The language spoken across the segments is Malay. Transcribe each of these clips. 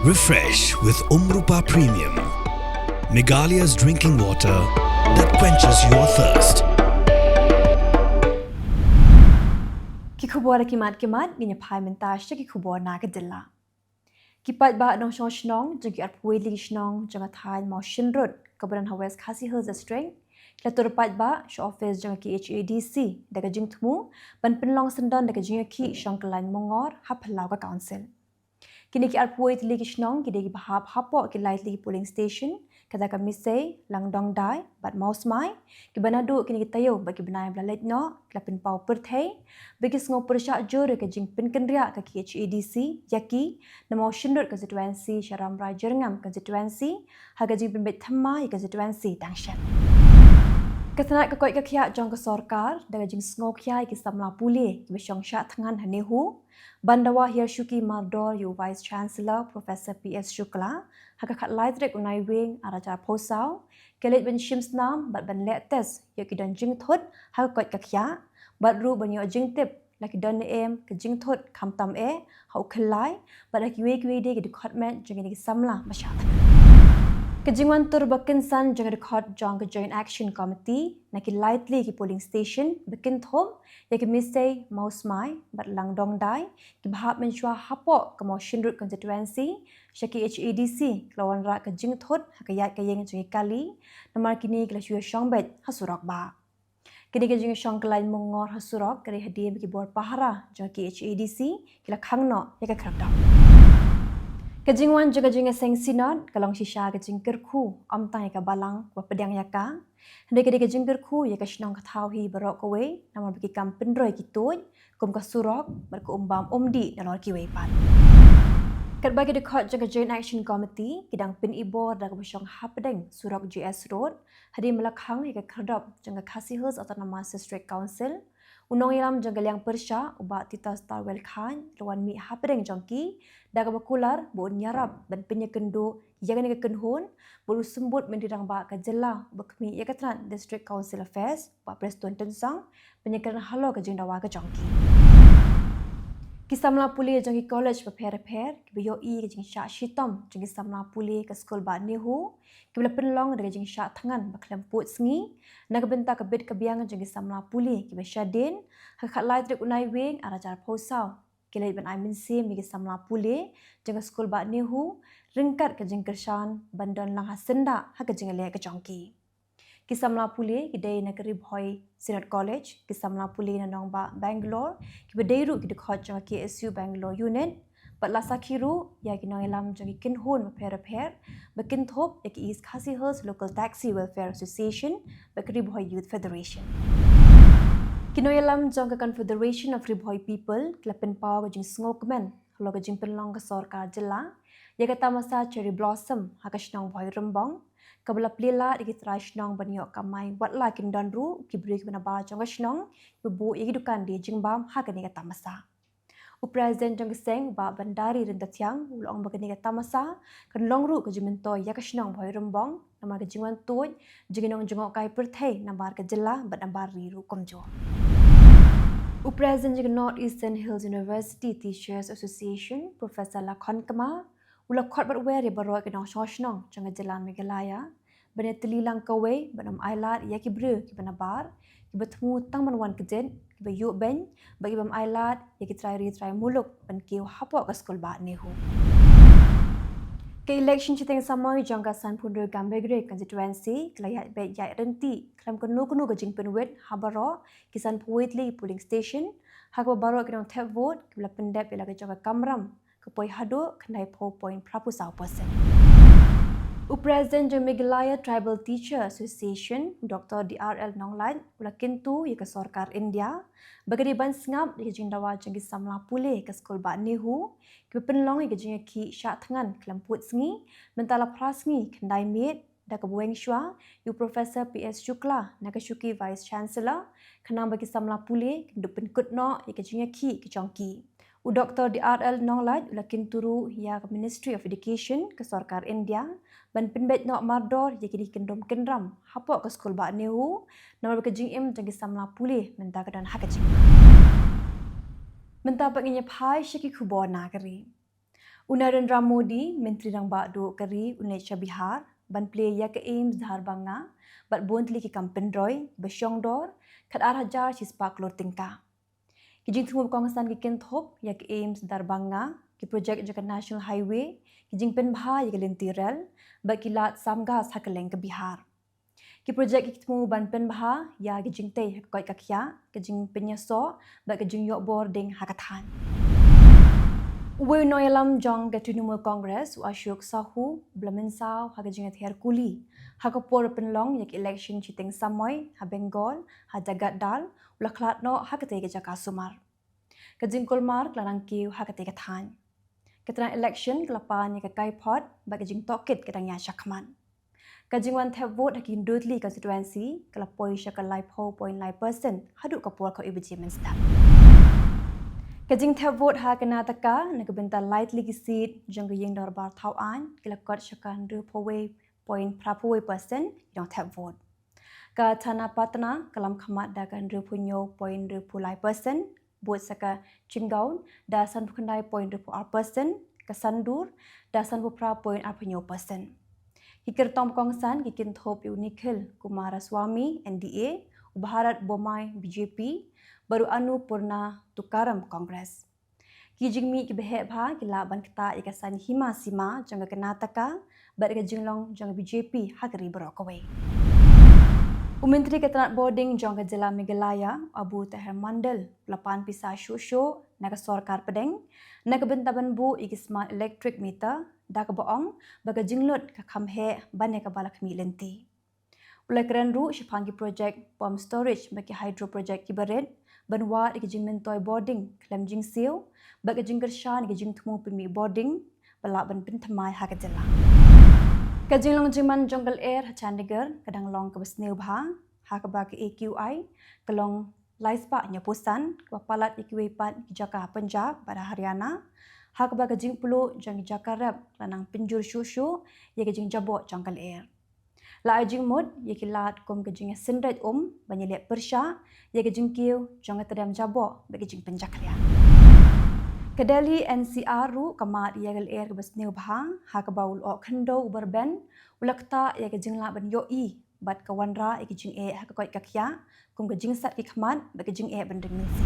Refresh with Rupa Premium, Meghalaya's drinking water that quenches your thirst. Ki Khubor kimat ginya pai mentas ki Khubor na ke Jylla. Ki pat ba nong shong shnong jeng ki arpui li shnong jeng thai mau shinrut keberan hawes khasi hil strength. Kila tur pat ba sho office jeng ki HADC daga jeng tmu ban penlong sendan daga jeng ki shong kelan mongor haplau ka council. Kini ki arpui li shnong ki degi bahap hapo ki light li polling station kata kami say lang dong dai bat maus mai ki banadu kini ki tayo bagi benai blalet no kila pin pau Pyrthei bagi sengo persyak jur ke jing pin kendria ke HADC yaki na mau shindur constituency Sharam Rajerngam constituency haga jing pin bet thamai constituency tangshan Kesanat kekoi kekia jong ke sorkar daga jing sengo kiai ki samla pulih ki besyong syak tangan hanehu bandawa hier syuki mardor yu vice chancellor Professor PS Shukla haka kat Tarik Naiwieng araja posau kelet ben shimsnam bat ban lek tes yaki dan jing thot haka koi kekia bat ru banyo jing tip laki dan em ke jing thot kam tam hau khelai bat laki we de ki department jing ni samla masyat Kejingwan tur bakin san jang record jang ke joint action committee naki lightly ki polling station bakin thom ya ki misay maus mai bat lang dong dai ki bahap menshua hapo ke mau shinrut constituency syaki HADC lawan ra ke jing thot hakayat ke yeng jang kali namar kini kila shua shong bet hasurok ba kini ke jing shong kelain mongor hasurok kari hadir ki bor pahara jang ki HADC kila khangno ya ke krakdam Kejingwan juga jinga seng sinod kalong shisha kejing kerku amtai ka balang wa pedang yaka hende kejing kerku ya ka shnong kathau hi barok kowe namar bagi kam pendroi kitoj kum ka surok bar ko umbam umdi dalor ki wepan kat bagi dekot jaga joint action committee kidang pin ibor da ka besyong hapdeng surok GS road hadi melakhang ya ka khadop janga khasi hills autonomous district council Unong iram janggal yang persya ubat tita star welkan lawan mi hapdeng jongki daga bakular bo nyarap ban penya kendo yagan ke kenhon bolu sembut mendirang ba ka Jylla bakmi yakatran district council affairs pa preston tensang penyekeran halo ke jengdawa ke jongki Kisamla puli jongki college prepare kibiyo i ke jing syak shitom jongki samla puli ke skol ba nehu kibla penlong daga jing syak tangan baklam put sengi na kebenta kebit kebiang jongki samla puli kibe syadin hakat lai trik Naiwieng arajar posau kilai ban ai minsi mi ke samla puli jongki skol ba nehu ringkat ke jing kershan bandon lang hasenda ha ke jing le ke jongki Kisamla puli kidai negeri Boy Synod College, kisamla puli na nong ba Bangalore, kibadairu kidukot jang KSU Bangalore unit, bat lasa kiru ya kinong ilam jang kinhun repair, bakin thop ya ki East Khasi Hills Local Taxi Welfare Association, bakri Boy Youth Federation. Kinong ilam jang ka Confederation of Riboy People, klapen pau ka jing sngokmen, halo ka jing penlong ka sorkar Jylla, ya kata masa cherry blossom hakashnong Boy Rembong, kabla plila di trashnong banyo kamai watla kindan ru kibri kibana ba jong shnong bubu igi dukan di jingbam ha kani kata masa u president jong seng ba bandari rindathyang ulong ba kani kata masa kan long ru ka jimento yakashnong bhoi rumbong nama ka jingwan toy jinginong jongok kai Pyrthei nambar ka Jylla bat nambar ri ru komjo u president jong North Eastern Hills University Teachers Association Professor Lakhon Kama Ula khot bat weri baroi ke nong sosnong jang Jylla Meghalaya bane telilang kawe banam ailat ya ki bru ki bana bar ki betmu tang manwan kejen ki be yu ben bagi bam ailat ya ki try muluk ban ki hapo ka skol ba nehu ke election chiteng samoi jang ka sanpundur gambegre constituency klayat be ya renti klam kunu ka jing penwet habaro kisan puitli polling station hakba baro ki nong tap vote ki bla pendep ila ka jang kamram Kapoi hado kenai 4.% President Meghalaya Tribal Teacher Association Dr. DRL Nonglan ula kintu ya ke sorkar India bagadi ban sngap di jingdawa janggi samla pule ke skol ba nehu ke penlong ya jingya ki syak tangan kelamput sengi mentala prasngi kendai mit da ke bueng shwa yu Professor PS Shukla na ke syuki Vice Chancellor kenang bagi samla pule kendupen kutno ya ke jingya ki ke jongki U Dr. DRL Nonglat ulakin turu ya ke Ministry of Education ke Sorkar India ban penbet nok mardor ya kini kendom kendram hapo ke skol ba nehu nama ke jing im janggi samla pulih menta ke dan hak jing menta paginya pai syaki Khubor nagari Narendra Modi, Menteri Rang Bakdo Kari Unacha Bihar, ban play ya ke aims dhar banga, bat bontli ki kampen roy, besyong dor, kat arhajar sispak lor tingka. Ki jing tunggu kongsan ki kentop ya ke aims dhar banga, ki projek jaka National Highway, ki jing pen bha ya ke lintirel, bat kilat samgas ha Kylleng ke Bihar. Ki projek ki temu ban pen bha ya ki jing teh ha koi kakya, ki jing penyaso, bat ki jing yok boarding ha kathan. Uwe noyalam jong ke Trinamool Congress u Ashok Sahu blamensaw ha kajingat Herkuli ha kapor penlong yak election chiteng Samoy ha Bengal ha Jagat Dal ulaklat no ha kate ke Jaka Sumar kajing Kolmar klarang kiu ha kate kathan ketrang election kelapan yak kai pot ba kajing tokit kedang ya Shakman kajing wan tap vote hakin Dudley constituency kelapoi syakalai 4.9% hadu kapor ko ibejimen stap Kajing tap vote ha Karnataka nagbentar lightly ki seat jang yeng darbar thawan kilakot syakan 2.8% yang tap vote. Ka Thana Patna kalam khamat dakan 2.0% buat saka Chingaun da san khandai 0.4% ka Sandur da san 0.4%. Hikir tong kongsan kikin thop Unikhil Kumaraswamy NDA Bharat Bomai BJP baru anu purna tukaram Kongres. Kijing mi kibehek bha kila ban kata ikasan hima sima jangga Karnataka bat ka jinglong jangga BJP hakari berokawai. Menteri Ketenat Boarding jangga Jylla Meghalaya Abu Tahir Mandal lapan pisah syusyo naga sorkar pedeng naga bentaban bu iki smart electric meter da ka boong baga jinglut ka khamhe bane ka balak mi lenti. Ulai keren ru shipangi project pump storage bagi hydro project kibaret banwa di kejing mentoy boarding kelam jing siu bagi jing kershan di kejing temu pemi boarding balak ban pentamai ha ka Jylla kejing long jiman jungle air Chandigarh kadang long ke besneu bha ha ka ba ke AQI kelong laispa nyapusan kepalat ikiwepat ki Jaka Punjab pada Haryana ha ka ba kejing pulu jang Jakarta lanang penjur syushu ye kejing jabot jungle air la ajing mod ye kilat kom kejing sendret banyelek persya ye kejing kiu jang tadam jabo be kejing penjaklia kedali NCR ru kamat ye gal air besneu bha ha ka baul ok khendo uberben ulakta ye kejing la ban yoi bat kawanra ye kejing ha ka koi kakya kom kejing sat ki khmat be kejing bandeng minsi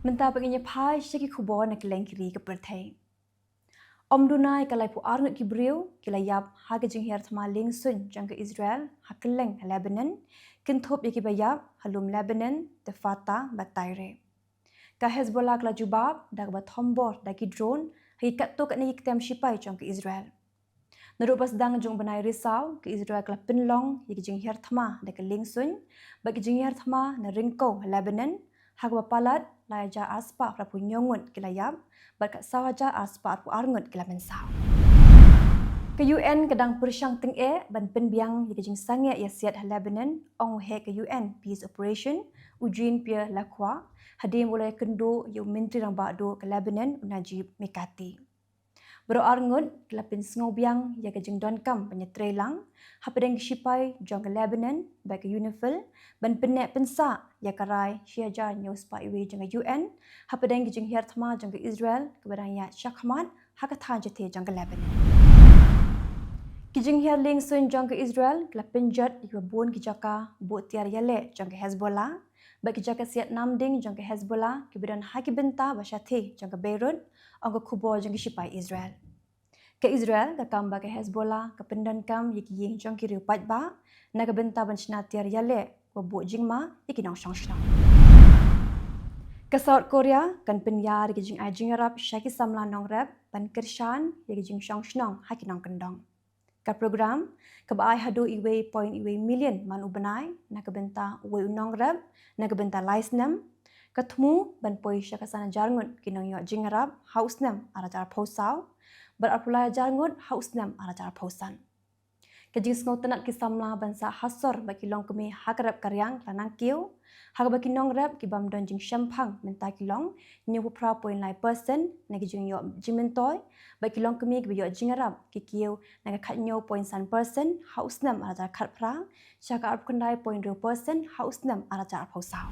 menta penginya phai shaki Khubor na Kylleng kiri ke Pyrthei Dunai kalai pu arngut ki briu kilayap ha kejing her thama lingsun jang ke Israel ha Kylleng Lebanon kinthop ye ki bayap halum Lebanon te Fata bataire ka Hezbollah kala jubab dak ba thombor dak ki drone hi katto kat ni kitam shipai jang ke Israel narupas dang jong banai risau ke Israel kala pinlong ye kejing her thama dak ke lingsun ba kejing her thama na ringko Lebanon ha ba palat laja aspa prapu nyongun kilayap berkat sahaja aspa pu arngut kila mensau. Ke UN kadang persyang teng ban penbiang ye kejing sange ya siat Lebanon ong he ke UN peace operation ujin pia lakwa hadim mulai kendo yu menteri rang bakdo ke Lebanon Najib Mikati. Bero arngut kila pin sngobiang ye kejing donkam penyetrelang hapadeng shipai jong ke Lebanon ba ke UNIFIL ban penek pensa ya karai syaja news pa iwe jong UN hapadeng kejing her thama jong ke Israel kebarang ya Shakman hakathan jete jong ke Lebanon kijing her ling sun jong ke Israel kila penjat iwa bun ki Jaka bu tiar yale jong ke Hezbollah ba ki Jaka siat namding jong ke Hezbollah kebadan haki benta ba syathe jong ke Beirut ong ke Khubor jong ke shipai Israel ke Israel ka kamba ke Hezbollah ke pendan kam ye ki yeng jong ki riu pat ba na ke benta ban chna tiar yale ko bu jingma ye ki nong shong shong ke South Korea kan penyar ke jing ajing Arab syaki samla nong rap ban kershan ye ki jing shong shong ha ki nong kendong ka program ke ba ai hadu iwe point iwe million man ubenai na ke benta we nong rap na ke benta laisnam ketemu ban poi syaka sana jarngut ki nong yo jing Arab house nam arajar posau berapulai jarngut haus nam arajar pausan. Kejing sengau tenat kisamla bansa hasor bagi long kemi hakarap karyang lanang kiu, hak bagi nong rap ki bam don jing syampang mentai kilong 90.9% nagi jing yo jimentoy bagi long kemi ki yo jing rap ki kiu naga khat 0.1% haus nam arajar khat pra syaka arp kendai 0.2% haus nam arajar pausau.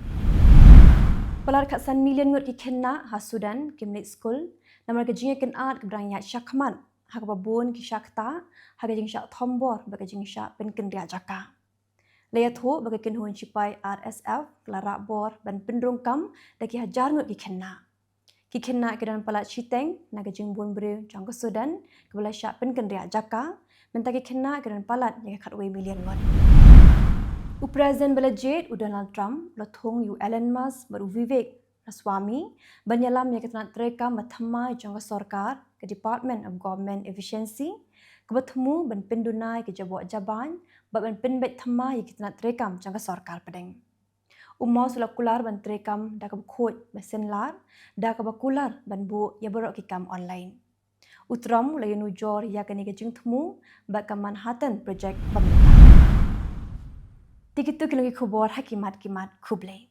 Pelar katsan million ngut ki kena ha Sudan kimlik school Nama kejingnya kenat keberang yak syakman. Hak babun ki syakta, hak kejing syak tombor bagi kejing syak penkendria jaka. Laya tu bagi kenhun cipai RSF, kelarak bor dan pendrungkam daki hajar ngut ki kena. Ki kena kedan palat Kylleng na kejing bun beri jang kesudan kebala syak penkendria jaka, mentaki kena kedan palat yang katway million ngut. Presiden Belajit Donald Trump lothong yu Elon Musk baru Vivek suami banyalam yang ketana tereka mathama jangka sarkar ke Department of Government Efficiency ke bertemu ban pendunai ke jabok jaban ban penbet thama yang ketana tereka jangka sarkar pedeng. Umau sulap kular ban terekam dah ke khot mesenlar dah ke bakular ban bu ya berok kikam online. Utram layu nujor ya kini kejing temu bat ke Manhattan project pemerintah. Tikitu Kylleng Khubor hakimat kimat Khubor.